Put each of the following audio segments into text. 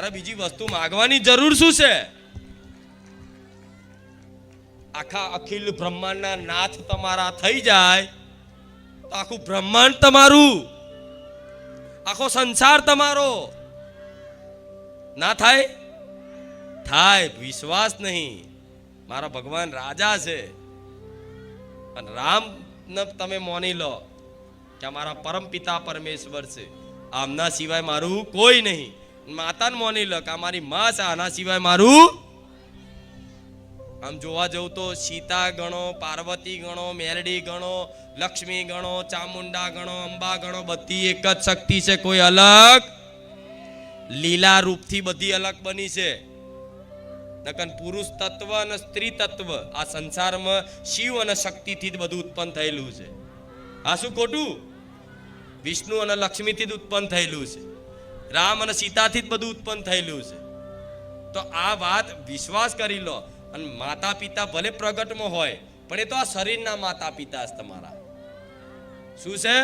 મારે બીજી વસ્તુ માગવાની જરૂર શું છે? આખા અખિલ બ્રહ્માંડના નાથ તમારા થઈ જાય તો આખું બ્રહ્માંડ તમારું, આખો સંસાર તમારો ના થાય? થાય. વિશ્વાસ નહીં. મારા ભગવાન રાજા છે અને રામ ને તમે માની લો કે મારા પરમ પિતા પરમેશ્વર છે, આમના સિવાય મારું કોઈ નહીં. માતાને માની લો કે અમારી માં છે, આના સિવાય મારું. આમ જોવા જવું તો સીતા ગણો, પાર્વતી ગણો, મેરડી ગણો, લક્ષ્મી ગણો, ચામુંડા ગણો, અંબા ગણો, બધી એક જ શક્તિ છે, કોઈ અલગ. લીલા રૂપથી બધી અલગ બની છે. નકન પુરુષ તત્વ અને સ્ત્રી તત્વ આ સંસારમાં શિવ અને શક્તિથી જ બધું ઉત્પન્ન થયેલું છે. આ શું ખોટું? વિષ્ણુ અને લક્ષ્મીથી જ ઉત્પન્ન થયેલું છે. રામ અને સીતાથી જ બધું ઉત્પન્ન થયેલું છે. તો આ વાત વિશ્વાસ કરી લો. અને માતા પિતા ભલે પ્રગટમાં હોય પણ એ તો આ શરીરના માતા પિતા છે તમારા. શું છે?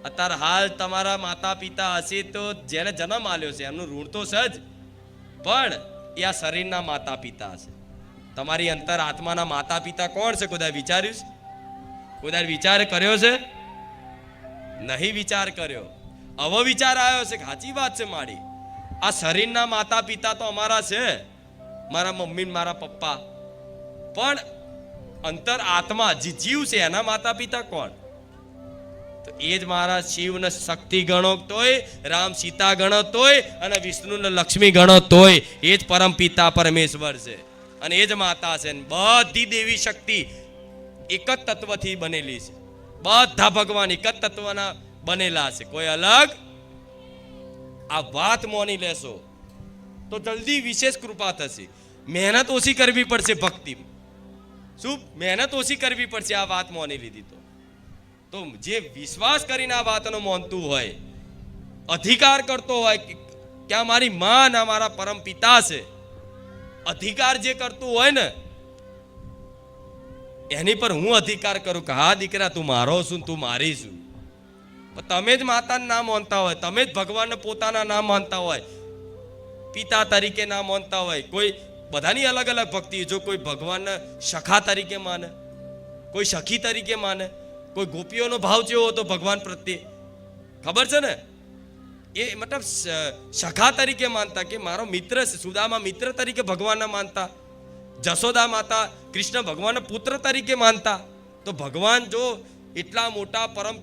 અત્યારે હાલ તમારા માતા પિતા હશે તો જેને જન્મ આલ્યો છે એમનું ઋણ તો છે જ, પણ એ આ શરીરના માતા પિતા છે. તમારી અંતર આત્માના માતા પિતા કોણ છે? કોઈ વિચાર્યું છે? કોઈ વિચાર કર્યો છે? નહીં વિચાર કર્યો. હવે વિચાર આવ્યો છે. સાચી વાત છે મારી. આ શરીરના માતા પિતા તો અમારા છે, મારા મમ્મી મારા પપ્પા, પણ અંતર આત્મા જે જીવ છે એના માતા પિતા કોણ? તો એ જ મારા શિવ ને શક્તિ ગણો તોય, રામ સીતા ગણો તોય, અને વિષ્ણુ ને લક્ષ્મી ગણો તોય એ જ પરમ પિતા પરમેશ્વર છે અને એ જ માતા છે. બધી દેવી શક્તિ એક જ તત્વથી બનેલી છે. બધા ભગવાન એક જ તત્વના બનેલા છે, કોઈ અલગ. આ વાત માની લેશો તો જલ્દી વિશેષ કૃપા થશે. મહેનત ઓછી કરવી પડશે ભક્તિ. શું મહેનત ઓછી કરવી પડશે? આ વાત માની લીધી તો જે વિશ્વાસ કરીને આ વાતનો માનતું હોય, અધિકાર કરતો હોય કે આ મારી માં ના મારા પરમ પિતા છે, અધિકાર જે કરતું હોય ને એની પર હું અધિકાર કરું કે હા દીકરા તું મારો છું, તું મારી છું. તમે જ માતાનું નામ માનતા હોય, તમે જ ભગવાનને પોતાના નામ માનતા હોય, પિતા તરીકે ના માનતા હોય. કોઈ બધાની અલગ અલગ ભક્તિ. જો કોઈ ભગવાનને સખા તરીકે માને, કોઈ સખી તરીકે માને, કોઈ ગોપીઓનો ભાવ જેવો હતો ભગવાન પ્રત્યે, ખબર છે ને? એ મતલબ સખા તરીકે માનતા કે મારો મિત્ર છે. સુદામા મિત્ર તરીકે ભગવાનને માનતા, જશોદા માતા કૃષ્ણ ભગવાનના પુત્ર તરીકે માનતા. તો ભગવાન જો એટલા મોટા પરમ